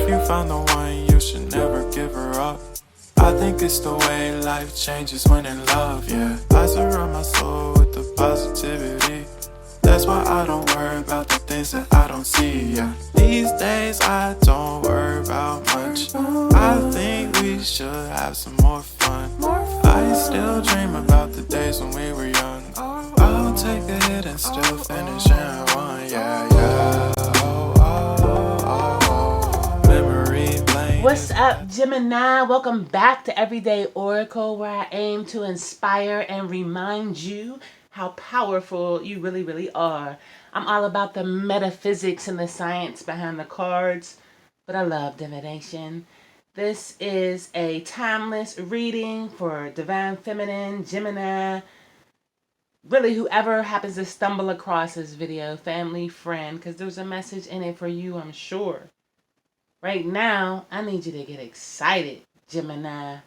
If you found the one, you should never give her up. I think it's the way life changes when in love, yeah. I surround my soul with the positivity. That's why I don't worry about the things that I don't see, yeah. These days I don't worry about much. I think we should have some more fun. I still dream about the days when we were young. I'll take a hit and still finish in one, yeah, yeah. Memory lane. What's up, Gemini? Welcome back to Everyday Oracle, where I aim to inspire and remind you how powerful you really, really are. I'm all about the metaphysics and the science behind the cards, but I love divination. This is a timeless reading for Divine Feminine, Gemini, really whoever happens to stumble across this video, family, friend, because there's a message in it for you, I'm sure. Right now, I need you to get excited, Gemini.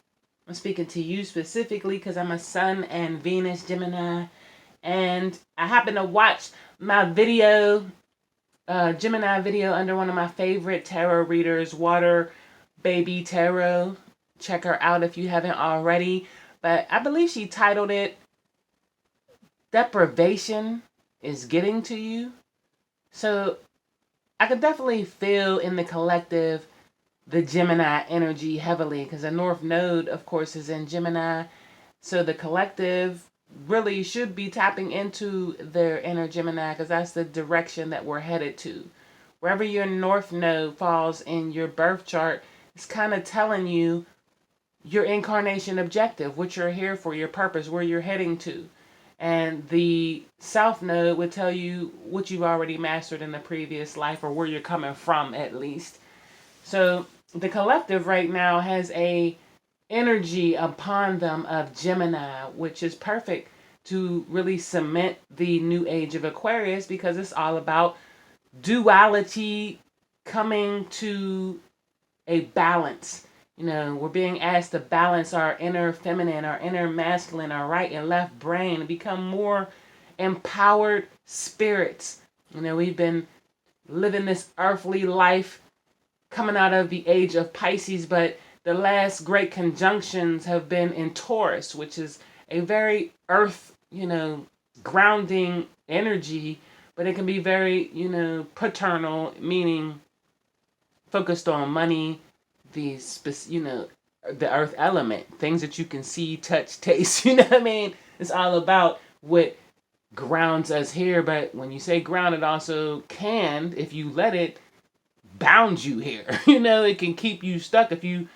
I'm speaking to you specifically because I'm a Sun and Venus Gemini. And I happen to watch my video, Gemini video, under one of my favorite tarot readers, WaterBabyTarot. Check her out if you haven't already. But I believe she titled it, Deprivation is Getting to You. So I could definitely feel in the collective the Gemini energy heavily, because the North Node, of course, is in Gemini. So the collective really should be tapping into their inner Gemini, because that's the direction that we're headed to. Wherever your North Node falls in your birth chart, it's kind of telling you your incarnation objective, what you're here for, your purpose, where you're heading to. And the South Node would tell you what you've already mastered in the previous life, or where you're coming from at least. So the collective right now has a energy upon them of Gemini, which is perfect to really cement the new age of Aquarius, because it's all about duality coming to a balance. You know, we're being asked to balance our inner feminine, our inner masculine, our right and left brain, and become more empowered spirits. You know, we've been living this earthly life coming out of the age of Pisces, but the last great conjunctions have been in Taurus, which is a very earth, grounding energy, but it can be very, paternal, meaning focused on money, the earth element, things that you can see, touch, taste, you know what I mean? It's all about what grounds us here, but when you say ground, it also can, if you let it, bound you here. It can keep you stuck if you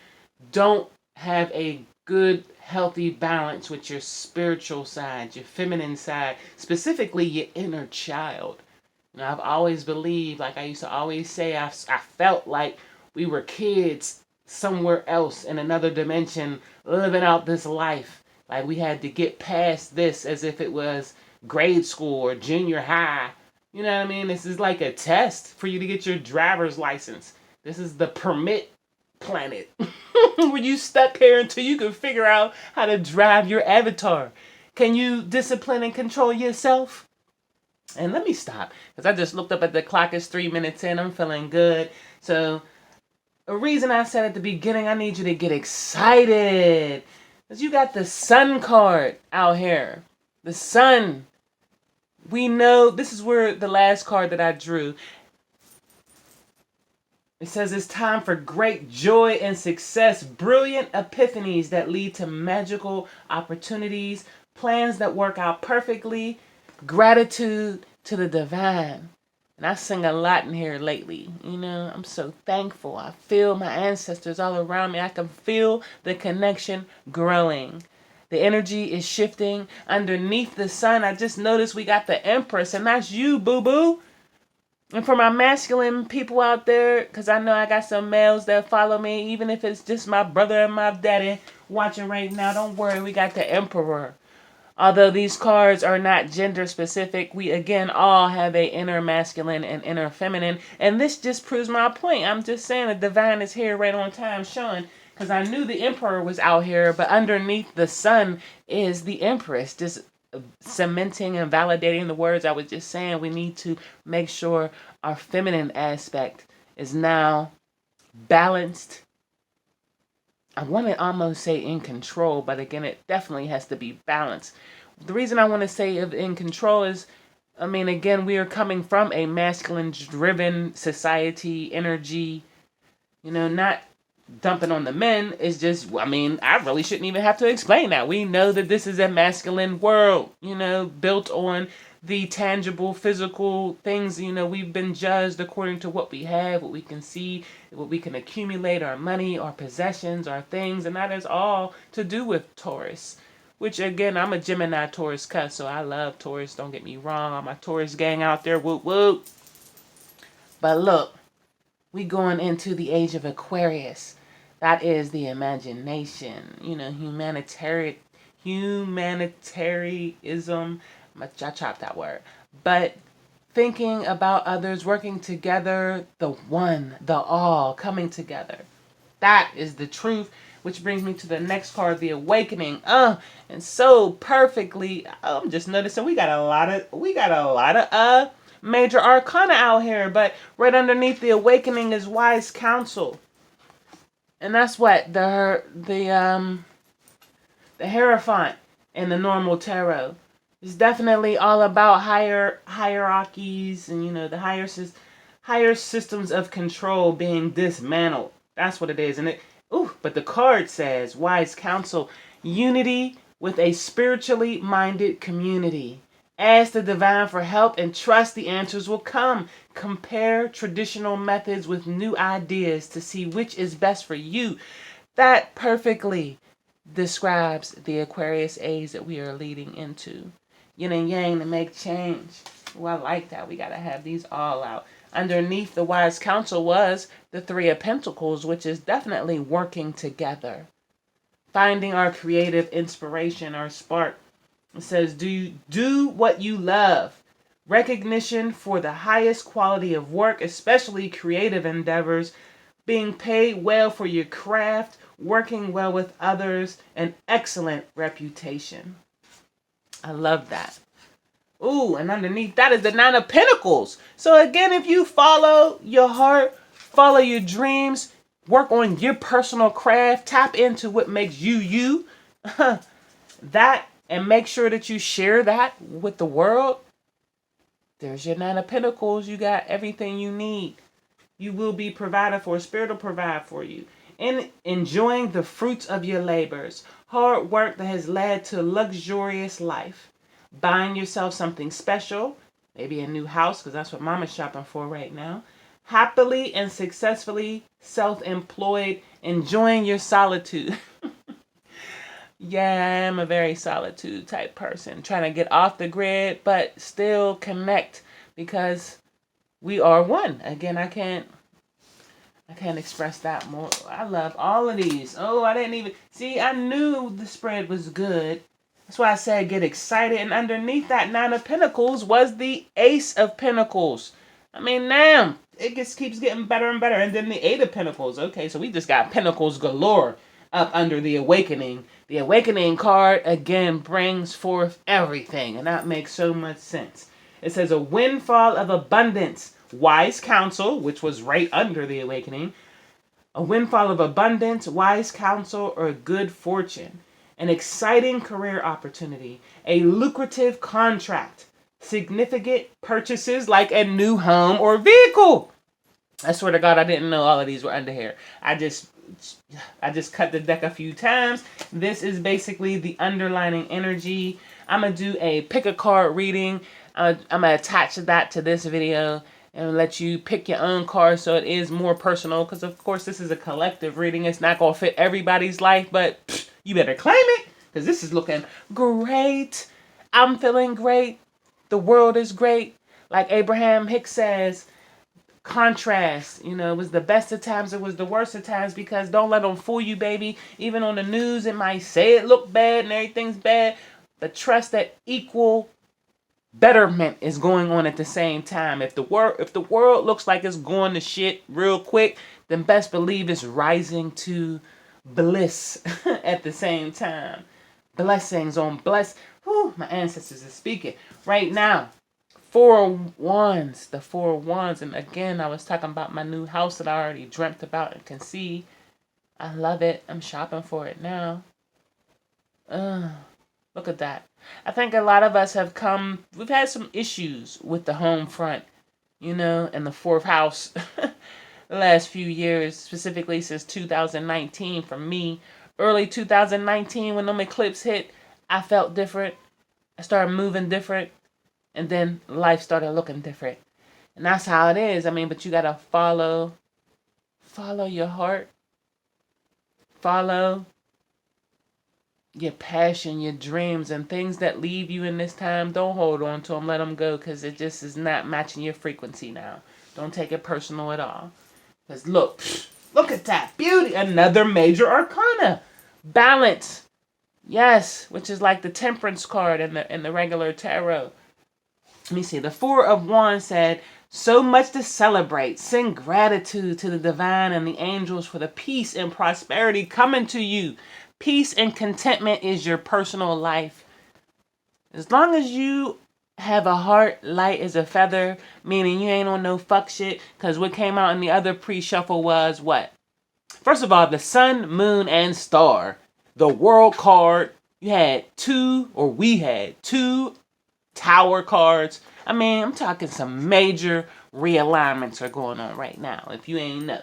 don't have a good, healthy balance with your spiritual side, your feminine side, specifically your inner child. I've always believed, like I used to always say, I felt like we were kids somewhere else in another dimension, living out this life. Like we had to get past this as if it was grade school or junior high. You know what I mean? This is like a test for you to get your driver's license. This is the permit planet. Where you stuck here until you can figure out how to drive your avatar. Can you discipline and control yourself? And let me stop, because I just looked up at the clock. It's 3 minutes in. I'm feeling good. So a reason I said at the beginning, I need you to get excited, because you got the Sun card out here. The Sun. We know this is where the last card that I drew. It says it's time for great joy and success, brilliant epiphanies that lead to magical opportunities, plans that work out perfectly, gratitude to the divine. And I sing a lot in here lately. I'm so thankful. I feel my ancestors all around me. I can feel the connection growing. The energy is shifting underneath the Sun. I just noticed we got the Empress, and that's you, boo-boo. And for my masculine people out there, because I know I got some males that follow me, even if it's just my brother and my daddy watching right now, don't worry, we got the Emperor. Although these cards are not gender specific, we again all have a inner masculine and inner feminine. And this just proves my point. I'm just saying the divine is here right on time showing, because I knew the Emperor was out here, but underneath the Sun is the Empress, just cementing and validating the words I was just saying. We need to make sure our feminine aspect is now balanced. I want to almost say in control, but again, it definitely has to be balanced. The reason I want to say in control is, I mean, again, we are coming from a masculine-driven society, energy, not dumping on the men. Is just, I mean, I really shouldn't even have to explain that. We know that this is a masculine world, built on the tangible, physical things. We've been judged according to what we have, what we can see, what we can accumulate, our money, our possessions, our things, and that is all to do with Taurus. Which, again, I'm a Gemini Taurus cuss, so I love Taurus. Don't get me wrong. All my Taurus gang out there, whoop, whoop. But look, we going into the age of Aquarius. That is the imagination, humanitarianism. I chopped that word. But thinking about others, working together, the one, the all, coming together. That is the truth, which brings me to the next card, the awakening. And so perfectly, I'm just noticing we got a lot of major arcana out here, but right underneath the awakening is wise counsel. And that's what the Hierophant in the normal tarot. It's definitely all about hierarchies and the higher systems of control being dismantled. That's what it is. And but the card says wise counsel, unity with a spiritually minded community. Ask the divine for help and trust the answers will come. Compare traditional methods with new ideas to see which is best for you. That perfectly describes the Aquarius age that we are leading into. Yin and yang to make change. Well, I like that. We got to have these all out. Underneath the wise counsel was the Three of Pentacles, which is definitely working together. Finding our creative inspiration, our spark. It says, do what you love. Recognition for the highest quality of work, especially creative endeavors. Being paid well for your craft. Working well with others. An excellent reputation. I love that. Ooh, and underneath that is the Nine of Pentacles. So again, if you follow your heart, follow your dreams, work on your personal craft, tap into what makes you, that, and make sure that you share that with the world, there's your Nine of Pentacles. You got everything you need. You will be provided for. Spirit will provide for you. And enjoying the fruits of your labors. Hard work that has led to luxurious life. Buying yourself something special. Maybe a new house, because that's what Mama's shopping for right now. Happily and successfully self-employed. Enjoying your solitude. Yeah, I am a very solitude type person. Trying to get off the grid, but still connect. Because we are one. Again, I can't express that more. I love all of these. Oh, I didn't even... See, I knew the spread was good. That's why I said get excited. And underneath that Nine of Pentacles was the Ace of Pentacles. I mean, damn. It just keeps getting better and better. And then the Eight of Pentacles. Okay, so we just got Pentacles galore up under the Awakening. The Awakening card, again, brings forth everything. And that makes so much sense. It says a windfall of abundance. Wise counsel, which was right under the Awakening. A windfall of abundance, wise counsel, or good fortune. An exciting career opportunity. A lucrative contract. Significant purchases like a new home or vehicle. I swear to God, I didn't know all of these were under here. I just cut the deck a few times. This is basically the underlining energy. I'm going to do a pick a card reading. I'm going to attach that to this video and let you pick your own card so it is more personal. Because, of course, this is a collective reading. It's not going to fit everybody's life, but you better claim it because this is looking great. I'm feeling great. The world is great. Like Abraham Hicks says, contrast. It was the best of times. It was the worst of times because don't let them fool you, baby. Even on the news, it might say it look bad and everything's bad. But trust that equal betterment is going on at the same time. If the world looks like it's going to shit real quick, then best believe it's rising to bliss at the same time. Blessings on bless. Whew, my ancestors are speaking right now. Four of Wands. The Four of Wands. And again, I was talking about my new house that I already dreamt about and can see. I love it. I'm shopping for it now. Look at that. I think a lot of us we've had some issues with the home front, you know, and the fourth house the last few years, specifically since 2019 for me. Early 2019, when them eclipse hit, I felt different. I started moving different, and then life started looking different. And that's how it is. I mean, but you gotta follow your heart. Follow your passion, your dreams, and things that leave you in this time. Don't hold on to them. Let them go, because it just is not matching your frequency now. Don't take it personal at all. Because look at that beauty. Another major arcana. Balance. Yes, which is like the Temperance card in the regular tarot. Let me see. The Four of Wands said, so much to celebrate. Send gratitude to the divine and the angels for the peace and prosperity coming to you. Peace and contentment is your personal life. As long as you have a heart light as a feather, meaning you ain't on no fuck shit, because what came out in the other pre-shuffle was what? First of all, the sun, moon, and star. The world card. We had two tower cards. I mean, I'm talking some major realignments are going on right now, if you ain't know.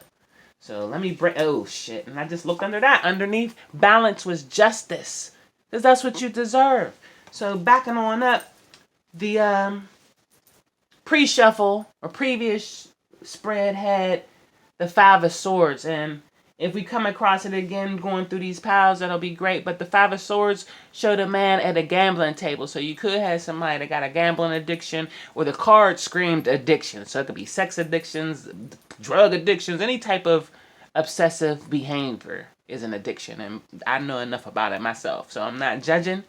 So let me bring, oh shit, and I just looked under that. Underneath, balance was justice, because that's what you deserve. So backing on up, the pre-shuffle or previous spread had the Five of Swords, and if we come across it again going through these piles, that'll be great. But the Five of Swords showed a man at a gambling table. So you could have somebody that got a gambling addiction, or the card screamed addiction. So it could be sex addictions, drug addictions, any type of obsessive behavior is an addiction. And I know enough about it myself. So I'm not judging,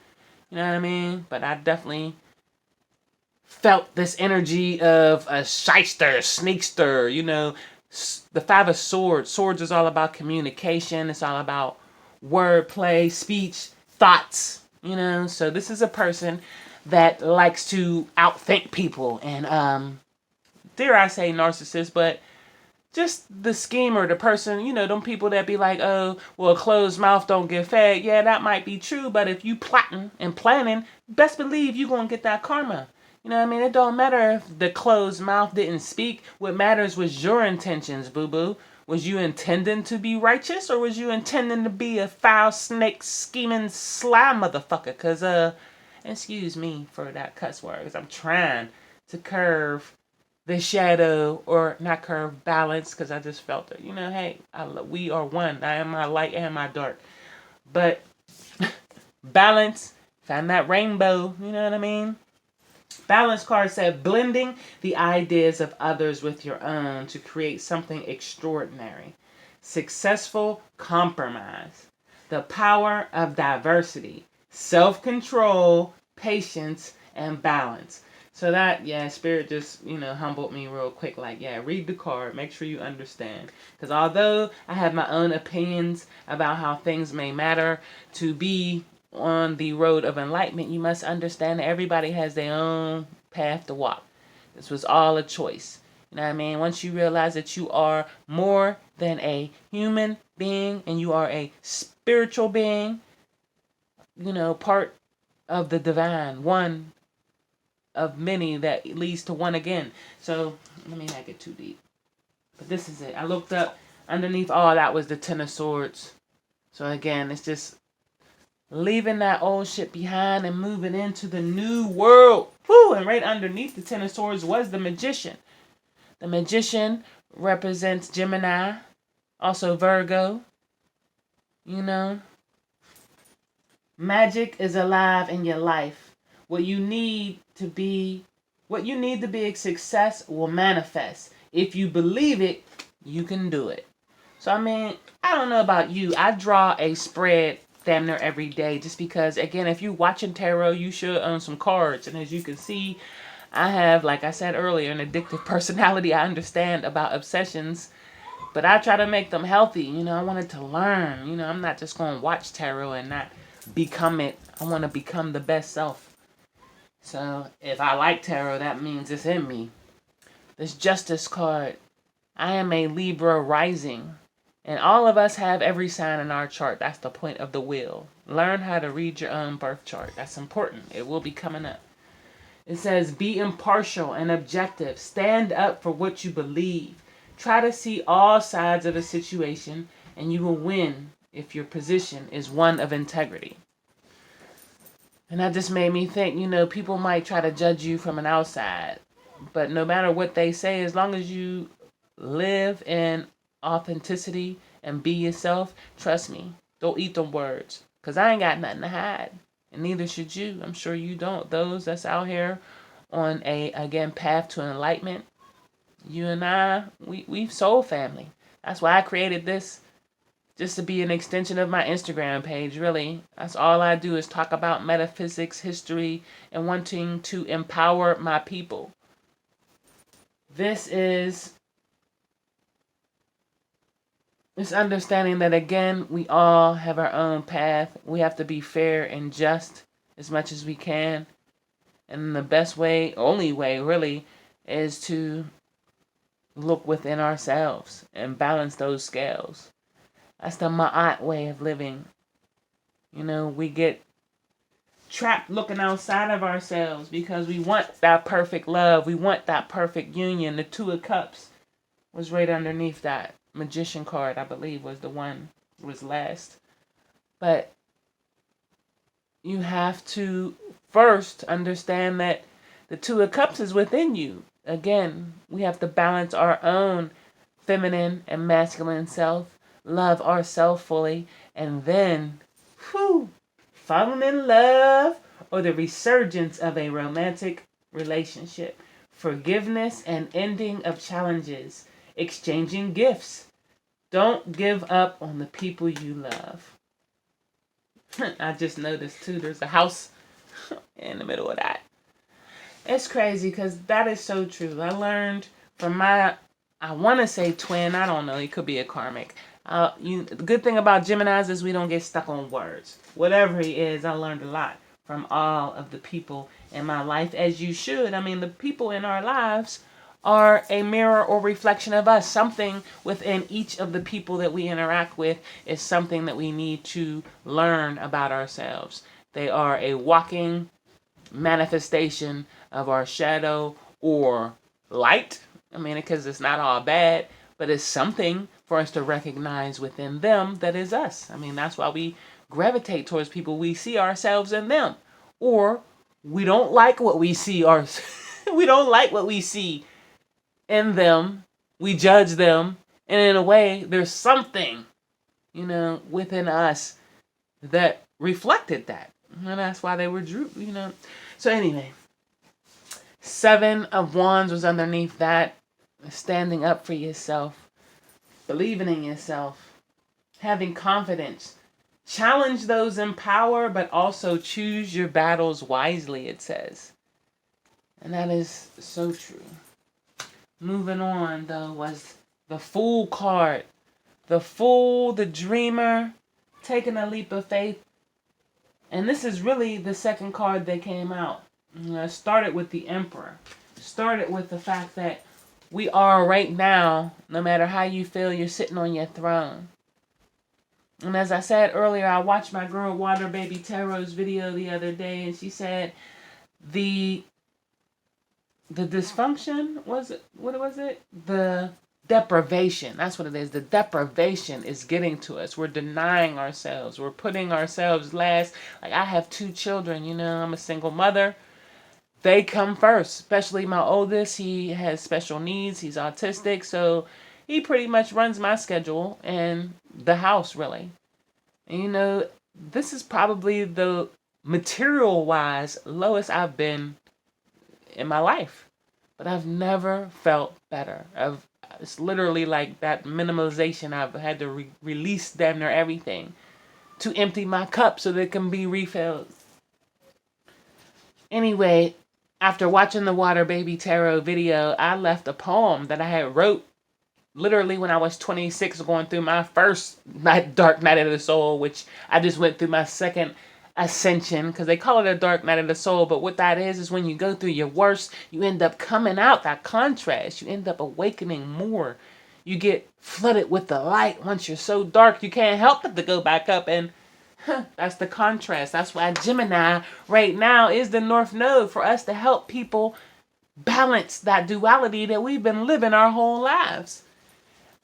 you know what I mean? But I definitely felt this energy of a shyster, sneakster, you know. The Five of Swords. Swords is all about communication. It's all about wordplay, speech, thoughts, you know. So this is a person that likes to outthink people and, dare I say narcissist, but just the schemer, the person, you know, them people that be like, oh, well, a closed mouth don't get fed. Yeah, that might be true, but if you plotting and planning, best believe you gonna get that karma. You know what I mean? It don't matter if the closed mouth didn't speak. What matters was your intentions, boo-boo. Was you intending to be righteous, or was you intending to be a foul, snake, scheming, sly motherfucker? Because, excuse me for that cuss word, because I'm trying to curve the shadow, or not curve, balance, because I just felt it. You know, hey, we are one. I am my light and my dark. But balance, find that rainbow, you know what I mean? Balance card said, blending the ideas of others with your own to create something extraordinary. Successful compromise. The power of diversity. Self-control, patience, and balance. So that, yeah, Spirit just, you know, humbled me real quick. Like, yeah, read the card. Make sure you understand. Because although I have my own opinions about how things may matter, to be on the road of enlightenment, you must understand that everybody has their own path to walk. This was all a choice. You know what I mean? Once you realize that you are more than a human being and you are a spiritual being, you know, part of the divine, one of many that leads to one again. So let me not get too deep. But this is it. I looked up underneath all that was the Ten of Swords. So again, it's just leaving that old shit behind and moving into the new world. Woo! And right underneath the Ten of Swords was the Magician. The Magician represents Gemini, also Virgo. You know, magic is alive in your life. What you need to be a success will manifest. If you believe it, you can do it. So I mean, I don't know about you. I draw a spread damn near every day, just because, again, if you're watching tarot, you should own some cards. And as you can see, I have, like I said earlier, an addictive personality. I understand about obsessions, but I try to make them healthy. You know, I wanted to learn. You know, I'm not just going to watch tarot and not become it. I want to become the best self. So if I like tarot, that means it's in me. This Justice card. I am a Libra rising. And all of us have every sign in our chart. That's the point of the wheel. Learn how to read your own birth chart. That's important. It will be coming up. It says, be impartial and objective. Stand up for what you believe. Try to see all sides of a situation, and you will win if your position is one of integrity. And that just made me think, people might try to judge you from an outside. But no matter what they say, as long as you live in authenticity and be yourself, trust me, don't eat them words. Because I ain't got nothing to hide. And neither should you. I'm sure you don't. Those that's out here on a, again, path to enlightenment, you and I, we've soul family. That's why I created this, just to be an extension of my Instagram page, really. That's all I do is talk about metaphysics, history, and wanting to empower my people. This is this understanding that, again, we all have our own path. We have to be fair and just as much as we can. And the best way, only way really, is to look within ourselves and balance those scales. That's the Ma'at way of living. We get trapped looking outside of ourselves because we want that perfect love. We want that perfect union. The Two of Cups was right underneath that. Magician card, I believe, was the one, was last. But you have to first understand that the Two of Cups is within you. Again, we have to balance our own feminine and masculine self, love ourselves fully, and then, falling in love or the resurgence of a romantic relationship. Forgiveness and ending of challenges. Exchanging gifts. Don't give up on the people you love. I just noticed too, there's a house in the middle of that. It's crazy because that is so true. I learned from my, I want to say twin, I don't know, it could be a karmic. The good thing about Geminis is we don't get stuck on words. Whatever he is, I learned a lot from all of the people in my life, as you should. I mean, the people in our lives are a mirror or reflection of us. Something within each of the people that we interact with is something that we need to learn about ourselves. They are a walking manifestation of our shadow or light. I mean, because it's not all bad, but it's something for us to recognize within them that is us. I mean, that's why we gravitate towards people. We see ourselves in them. Or we don't like what we see we don't like what we see in them. We judge them. And in a way, there's something, within us that reflected that. And that's why they were drew, So anyway, 7 of Wands was underneath that. Standing up for yourself. Believing in yourself. Having confidence. Challenge those in power, but also choose your battles wisely, it says. And that is so true. Moving on, though, was the Fool card. The Fool, the Dreamer, taking a leap of faith. And this is really the second card that came out. Started with the Emperor. Started with the fact that we are right now, no matter how you feel, you're sitting on your throne. And as I said earlier, I watched my girl WaterBabyTarot's video the other day, and she said the dysfunction, what was it? The deprivation. That's what it is. The deprivation is getting to us. We're denying ourselves. We're putting ourselves last. Like, I have 2 children, I'm a single mother. They come first, especially my oldest. He has special needs. He's autistic, so he pretty much runs my schedule and the house, really. And this is probably the material-wise lowest I've been in my life. But I've never felt better. It's literally like that minimalization. I've had to release damn near everything to empty my cup so that it can be refilled. Anyway, after watching the WaterBabyTarot video, I left a poem that I had wrote literally when I was 26, going through my first dark night of the soul, which I just went through my second ascension, because they call it a dark night of the soul, but what that is when you go through your worst, you end up coming out, that contrast, you end up awakening more. You get flooded with the light. Once you're so dark, you can't help but to go back up, and that's the contrast. That's why Gemini right now is the North Node, for us to help people balance that duality that we've been living our whole lives.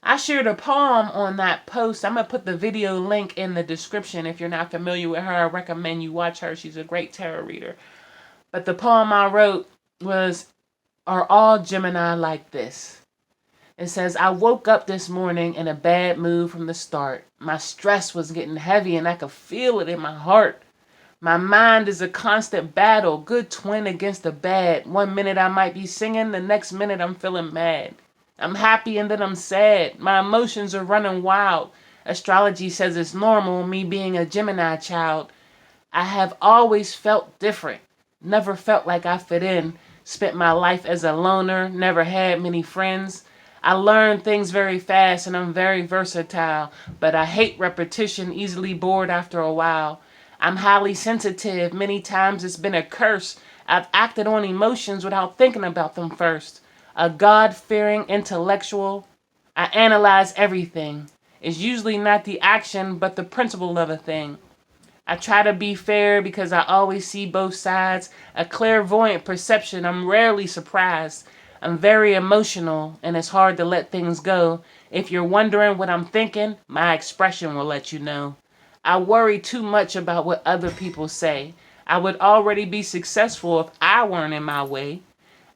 I shared a poem on that post. I'm going to put the video link in the description. If you're not familiar with her, I recommend you watch her. She's a great tarot reader. But the poem I wrote was, "Are all Gemini like this?" It says, "I woke up this morning in a bad mood from the start. My stress was getting heavy and I could feel it in my heart. My mind is a constant battle, good twin against the bad. One minute I might be singing, the next minute I'm feeling mad. I'm happy and then I'm sad. My emotions are running wild. Astrology says it's normal, me being a Gemini child. I have always felt different. Never felt like I fit in. Spent my life as a loner, never had many friends. I learn things very fast and I'm very versatile, but I hate repetition, easily bored after a while. I'm highly sensitive. Many times it's been a curse. I've acted on emotions without thinking about them first. A God-fearing intellectual. I analyze everything. It's usually not the action, but the principle of a thing. I try to be fair because I always see both sides. A clairvoyant perception. I'm rarely surprised. I'm very emotional, and it's hard to let things go. If you're wondering what I'm thinking, my expression will let you know. I worry too much about what other people say. I would already be successful if I weren't in my way.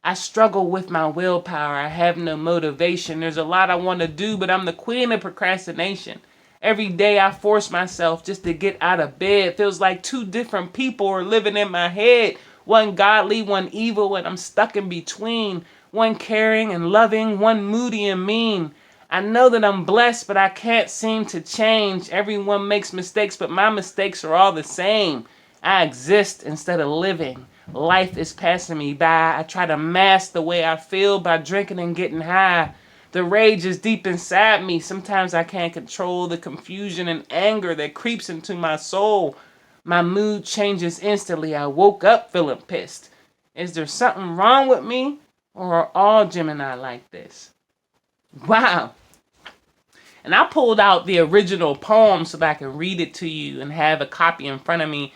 I struggle with my willpower. I have no motivation. There's a lot I want to do, but I'm the queen of procrastination. Every day I force myself just to get out of bed. It feels like two different people are living in my head. One godly, one evil, and I'm stuck in between. One caring and loving, one moody and mean. I know that I'm blessed, but I can't seem to change. Everyone makes mistakes, but my mistakes are all the same. I exist instead of living. Life is passing me by. I try to mask the way I feel by drinking and getting high. The rage is deep inside me. Sometimes I can't control the confusion and anger that creeps into my soul. My mood changes instantly. I woke up feeling pissed. Is there something wrong with me? Or are all Gemini like this?" Wow. And I pulled out the original poem so that I can read it to you and have a copy in front of me.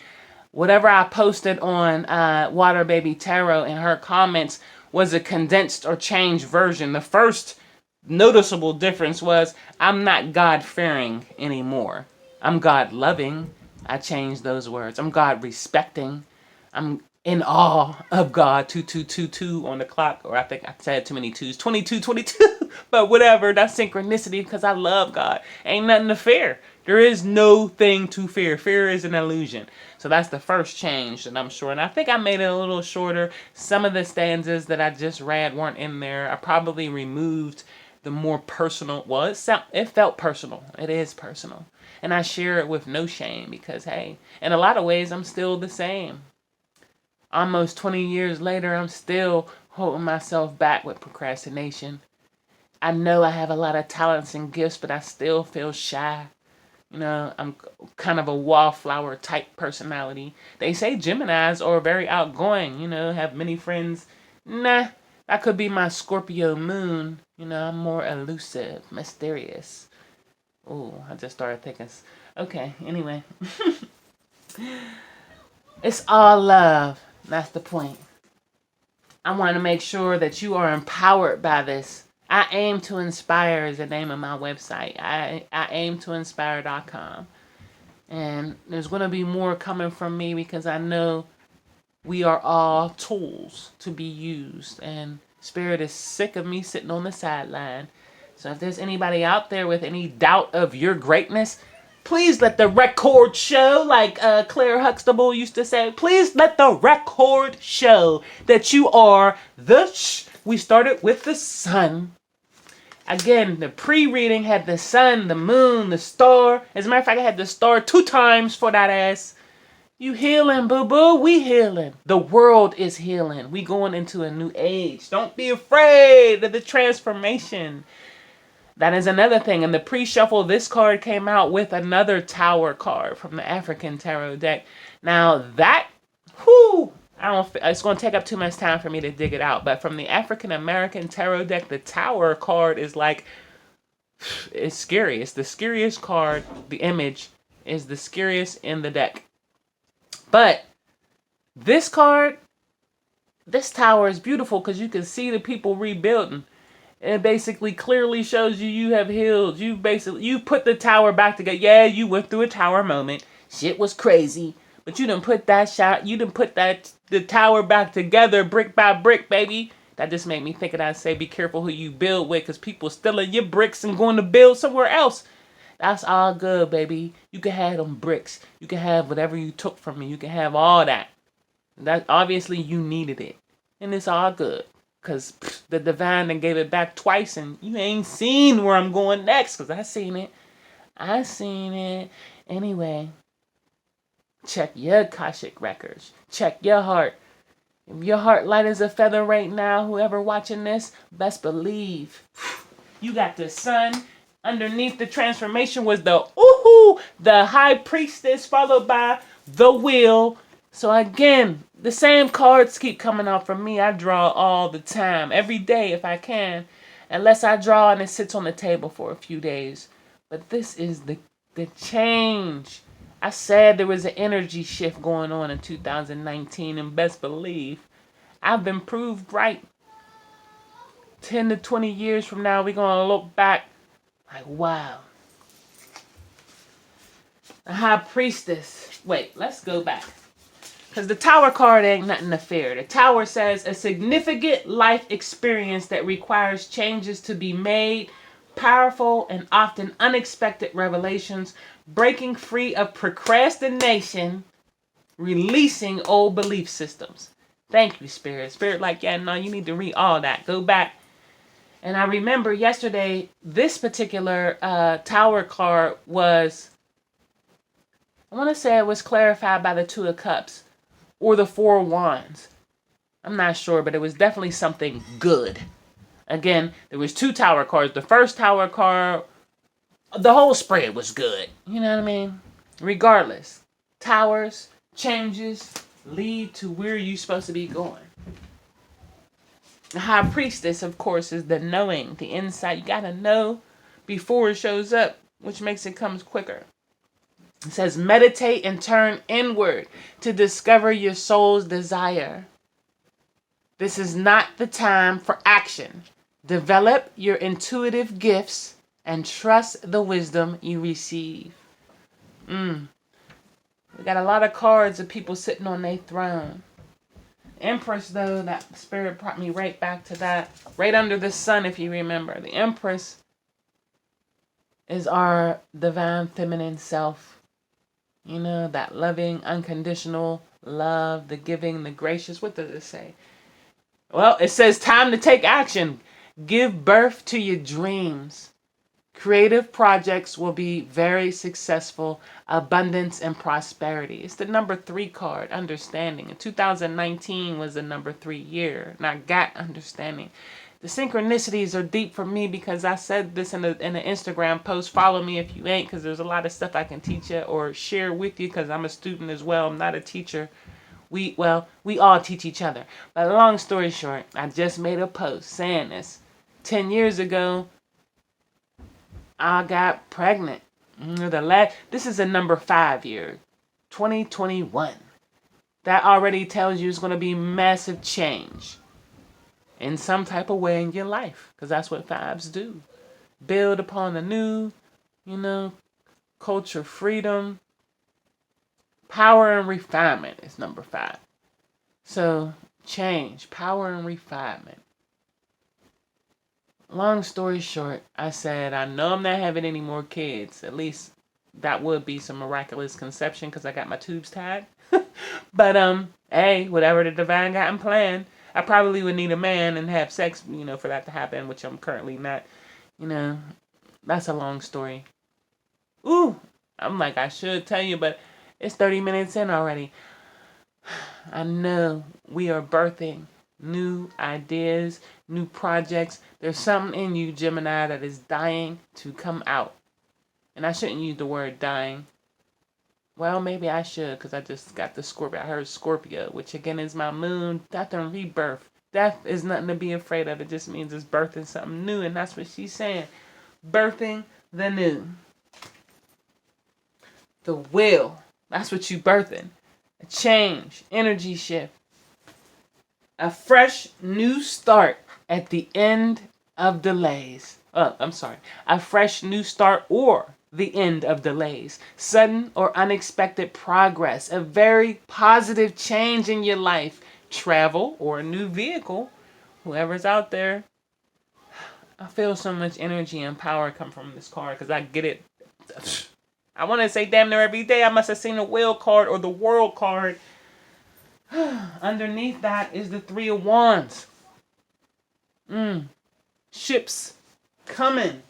Whatever I posted on WaterBabyTarot in her comments was a condensed or changed version. The first noticeable difference was I'm not God-fearing anymore. I'm God-loving. I changed those words. I'm God-respecting. I'm in awe of God. 2222 on the clock, or I think I said too many twos. 2222, but whatever. That's synchronicity because I love God. Ain't nothing to fear. There is no thing to fear. Fear is an illusion. So that's the first change that I'm sure. And I think I made it a little shorter. Some of the stanzas that I just read weren't in there. I probably removed the more personal. Well, it felt personal. It is personal. And I share it with no shame because, hey, in a lot of ways, I'm still the same. Almost 20 years later, I'm still holding myself back with procrastination. I know I have a lot of talents and gifts, but I still feel shy. You know, I'm kind of a wallflower type personality. They say Geminis are very outgoing, you know, have many friends. Nah, that could be my Scorpio moon. You know, I'm more elusive, mysterious. Oh, I just started thinking. Okay, anyway. It's all love. That's the point. I want to make sure that you are empowered by this. I aim to inspire is the name of my website. I aim to inspire.com. And there's going to be more coming from me because I know we are all tools to be used. And Spirit is sick of me sitting on the sideline. So if there's anybody out there with any doubt of your greatness, please let the record show, like Claire Huxtable used to say, please let the record show that you are we started with the sun. Again, the pre-reading had the sun, the moon, the star. As a matter of fact, I had the star 2 times for that ass. You healing, boo-boo. We healing. The world is healing. We going into a new age. Don't be afraid of the transformation. That is another thing. In the pre-shuffle, this card came out with another tower card from the African tarot deck. Now that, whoo, it's going to take up too much time for me to dig it out. But from the African American Tarot deck, the Tower card is like, it's scary. It's the scariest card. The image is the scariest in the deck. But this card, this tower is beautiful because you can see the people rebuilding. It basically clearly shows you have healed. You put the tower back together. Yeah, you went through a tower moment. Shit was crazy. But you done put the tower back together brick by brick, baby. That just made me think of that. Say, be careful who you build with, because people stealing your bricks and going to build somewhere else. That's all good, baby. You can have them bricks. You can have whatever you took from me. You can have all that. That obviously you needed it. And it's all good. Because the divine then gave it back twice, and you ain't seen where I'm going next, because I seen it. Anyway, check your Akashic records. Check your heart. If your heart light as a feather right now, whoever watching this, best believe you got the sun. Underneath the transformation was the high priestess, followed by the wheel. So again, the same cards keep coming out for me. I draw all the time, every day if I can, unless I draw and it sits on the table for a few days. But this is the change. I said there was an energy shift going on in 2019, and best believe I've been proved right. 10 to 20 years from now, we're going to look back like, wow. The high priestess. Wait, let's go back. Because the tower card ain't nothing to fear. The tower says a significant life experience that requires changes to be made, powerful and often unexpected revelations, breaking free of procrastination, releasing old belief systems. Thank you, Spirit. Spirit like, yeah, no, you need to read all that. Go back. And I remember yesterday, this particular tower card was, I want to say it was clarified by the Two of Cups or the Four of Wands. I'm not sure, but it was definitely something good. Again, there was two tower cards. The first tower card, the whole spread was good. You know what I mean? Regardless, towers, changes, lead to where you're supposed to be going. The high priestess, of course, is the knowing, the insight. You got to know before it shows up, which makes it come quicker. It says, meditate and turn inward to discover your soul's desire. This is not the time for action. Develop your intuitive gifts and trust the wisdom you receive. We got a lot of cards of people sitting on their throne. Empress, though, that spirit brought me right back to that. Right under the sun, if you remember. The Empress is our divine feminine self. You know, that loving, unconditional love, the giving, the gracious. What does it say? Well, it says time to take action. Give birth to your dreams. Creative projects will be very successful. Abundance and prosperity. It's the number 3 card, understanding. And 2019 was the number 3 year. And I got understanding. The synchronicities are deep for me because I said this in an Instagram post. Follow me if you ain't, because there's a lot of stuff I can teach you or share with you, because I'm a student as well. I'm not a teacher. We all teach each other. But long story short, I just made a post saying this. 10 years ago, I got pregnant. This is a number 5 year, 2021. That already tells you it's going to be massive change in some type of way in your life, because that's what 5s do. Build upon the new, culture, freedom, power and refinement is number 5. So change, power and refinement. Long story short, I said, I know I'm not having any more kids. At least that would be some miraculous conception, because I got my tubes tied. But, hey, whatever the divine got in plan, I probably would need a man and have sex, for that to happen, which I'm currently not. That's a long story. Ooh, I'm like, I should tell you, but it's 30 minutes in already. I know we are birthing new ideas, new projects. There's something in you, Gemini, that is dying to come out. And I shouldn't use the word dying. Well, maybe I should, because I just got the Scorpio. I heard Scorpio, which again is my moon. Death and rebirth. Death is nothing to be afraid of. It just means it's birthing something new, and that's what she's saying. Birthing the new. The will. That's what you birthing. A change. Energy shift. A fresh new start at the end of delays. I'm sorry. A fresh new start or the end of delays. Sudden or unexpected progress. A very positive change in your life. Travel or a new vehicle. Whoever's out there. I feel so much energy and power come from this card because I get it. I want to say damn near every day I must have seen the Will card or the World card. Underneath that is the Three of Wands. Ships coming.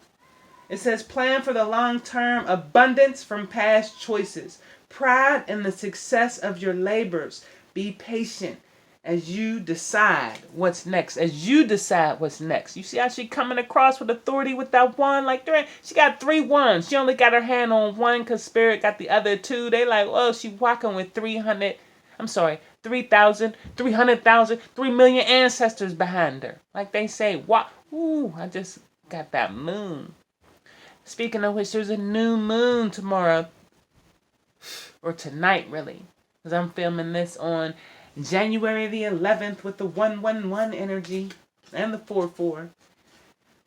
It says plan for the long term, abundance from past choices, pride in the success of your labors. Be patient as you decide what's next. As you decide what's next. You see how she coming across with authority with that one? Like, she got 3 wands. She only got her hand on one because Spirit got the other 2. They like, oh, she walking with 300. I'm sorry, 3,000, 300,000, 3 million ancestors behind her. Like they say, what? Ooh, I just got that moon. Speaking of which, there's a new moon tomorrow. Or tonight, really. Because I'm filming this on January the 11th with the 111 energy. And the 44.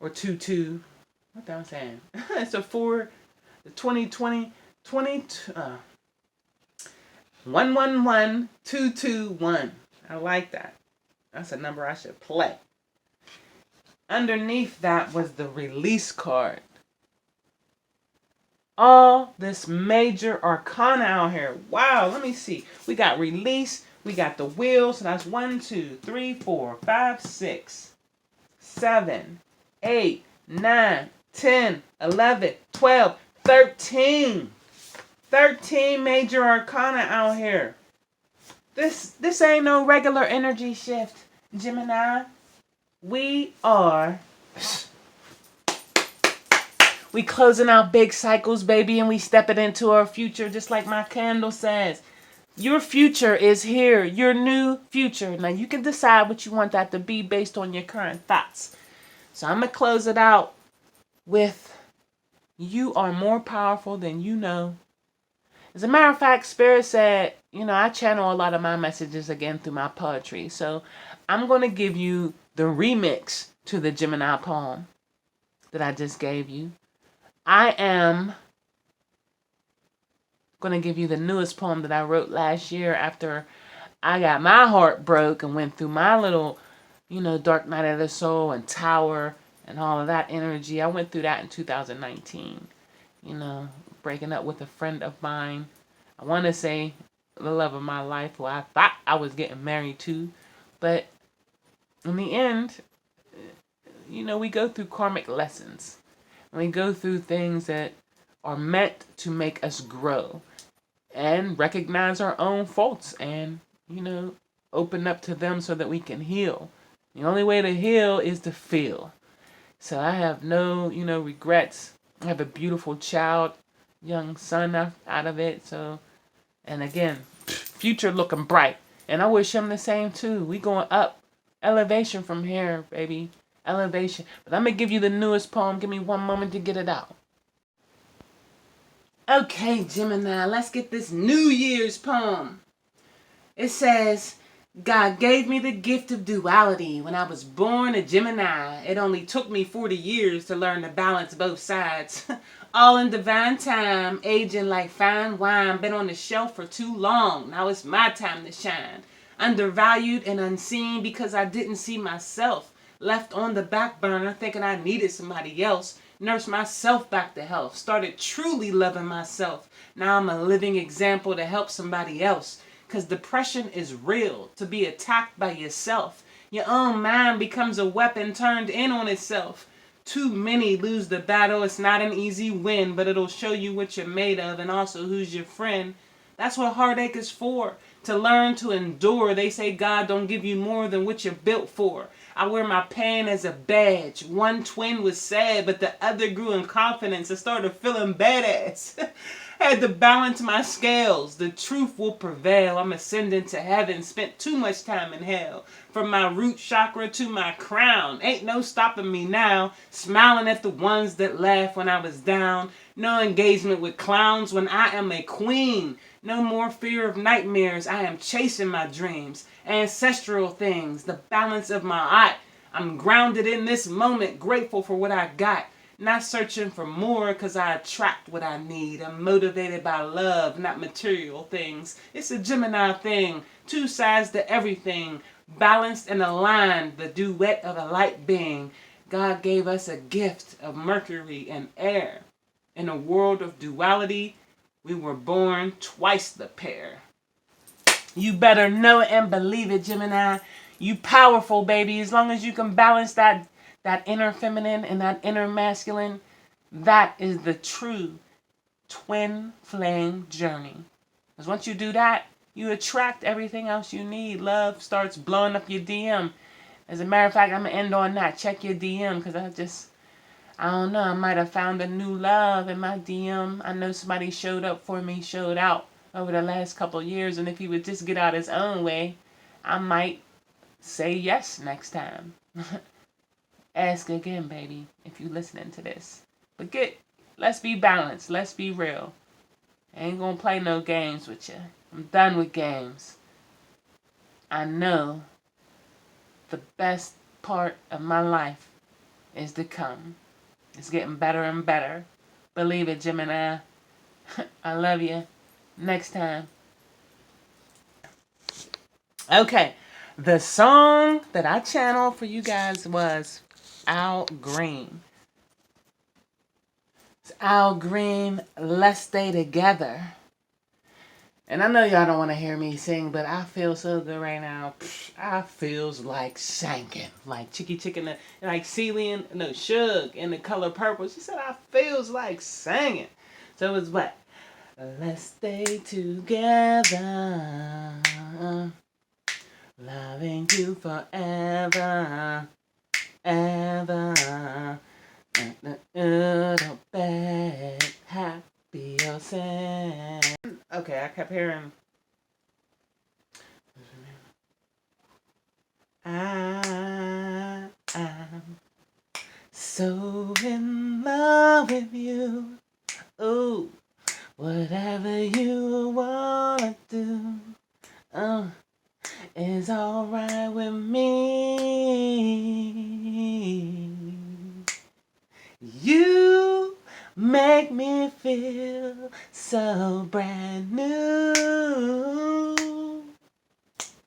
Or 22. What am I saying? It's a 4. The 2020. 111221. I like that. That's a number I should play. Underneath that was the release card. All this major arcana out here. Wow, let me see. We got release. We got the wheel. So that's 1, 2, 3, 4, 5, 6, 7, 8, 9, 10, 11, 12, 13. 13 major arcana out here. This ain't no regular energy shift, Gemini. We closing out big cycles, baby, and we stepping into our future, just like my candle says. Your future is here. Your new future. Now, you can decide what you want that to be based on your current thoughts. So I'm going to close it out with, you are more powerful than you know. As a matter of fact, Spirit said, I channel a lot of my messages again through my poetry. So I'm going to give you the remix to the Gemini poem that I just gave you. I am going to give you the newest poem that I wrote last year after I got my heart broke and went through my little, dark night of the soul and tower and all of that energy. I went through that in 2019, breaking up with a friend of mine. I want to say the love of my life, who I thought I was getting married to. But in the end, we go through karmic lessons. And we go through things that are meant to make us grow and recognize our own faults and, open up to them so that we can heal. The only way to heal is to feel. So I have no, regrets. I have a beautiful child, young son out of it. So, and again, future looking bright. And I wish him the same too. We going up. Elevation from here, baby. Elevation. But I'm going to give you the newest poem. Give me one moment to get it out. Okay, Gemini, let's get this New Year's poem. It says, God gave me the gift of duality when I was born a Gemini. It only took me 40 years to learn to balance both sides. All in divine time, aging like fine wine. Been on the shelf for too long. Now it's my time to shine. Undervalued and unseen because I didn't see myself. Left on the back burner thinking I needed somebody else. Nursed myself back to health. Started truly loving myself. Now I'm a living example to help somebody else. Because depression is real. To be attacked by yourself. Your own mind becomes a weapon turned in on itself. Too many lose the battle. It's not an easy win. But it'll show you what you're made of. And also who's your friend. That's what heartache is for. To learn to endure. They say God don't give you more than what you're built for. I wear my pain as a badge. One twin was sad, but the other grew in confidence and started feeling badass. Had to balance my scales. The truth will prevail. I'm ascending to heaven. Spent too much time in hell. From my root chakra to my crown. Ain't no stopping me now. Smiling at the ones that laugh when I was down. No engagement with clowns when I am a queen. No more fear of nightmares. I am chasing my dreams. Ancestral things. The balance of my eye. I'm grounded in this moment. Grateful for what I got. Not searching for more because I attract what I need. I'm motivated by love, not material things. It's a Gemini thing. Two sides to everything. Balanced and aligned. The duet of a light being. God gave us a gift of Mercury and air. In a world of duality, we were born twice the pair. You better know it and believe it, Gemini. You powerful, baby. As long as you can balance that inner feminine and that inner masculine, that is the true twin flame journey. Because once you do that, you attract everything else you need. Love starts blowing up your DM. As a matter of fact, I'm going to end on that. Check your DM because I don't know, I might have found a new love in my DM. I know somebody showed up for me, showed out over the last couple of years. And if he would just get out his own way, I might say yes next time. Ask again, baby, if you're listening to this. But let's be balanced. Let's be real. I ain't gonna play no games with you. I'm done with games. I know the best part of my life is to come. It's getting better and better. Believe it, Gemini. I love you. Next time. Okay. The song that I channeled for you guys was Al Green. It's Al Green, Let's Stay Together. And I know y'all don't want to hear me sing, but I feel so good right now. I feels like singing. Like Chicky Chicken, like Celine, no, Suge in The Color Purple. She said, I feels like singing. So it's what? Let's stay together. Loving you forever. Ever. Don't beg, happy or sad. Okay, I kept hearing. I'm so in love with you. Oh, whatever you wanna do, is alright with me. You make me feel so brand new.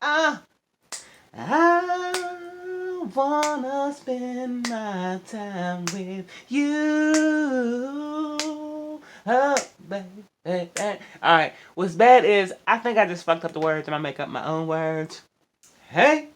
I wanna spend my time with you. Oh, baby. Alright, what's bad is I think I just fucked up the words and I make up my own words. Hey!